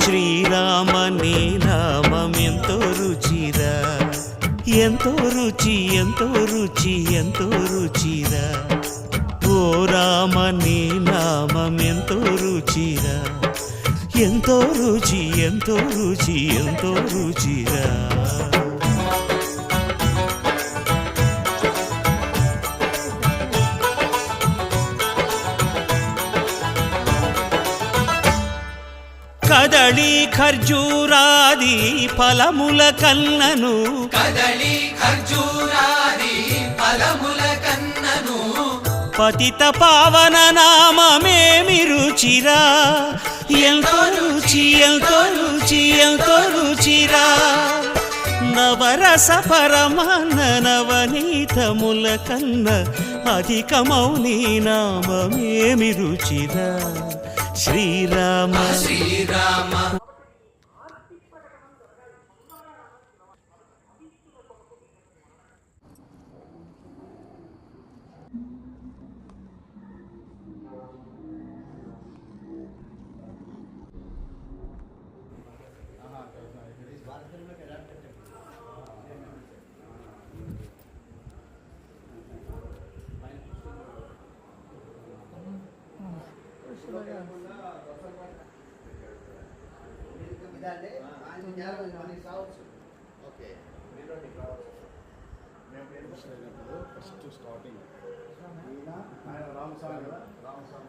శ్రీరామ నీ నామం ఎంతో రుచిరా, ఎంతో రుచి ఎంతో రుచి ఎంతో రుచిరా. ఓ రామ నీ నామం ఎంతో రుచిరా, ఎంతో రుచి ఎంతో రుచి ఎంతో రుచిరా. కదళి ఖర్జూరాది ఫలముల కన్నను, కదళి ఖర్జూరాది ఫలముల కన్నను, పతిత పావన నామమేమి రుచిరా, ఎంతో రుచి ఎంతో రుచి ఎంతో రుచిరా. నవరస పరమాన్న నవనీతముల కన్న అధికమౌని నామమేమి రుచిరా. శ్రీరామ శ్రీరామ ఇదండి ఆయన జ్ఞానం మనకి కావచ్చు. ఓకే ఫస్ట్ స్టార్టింగ్ ఆయన రామస్వామి కదా, రామస్వామి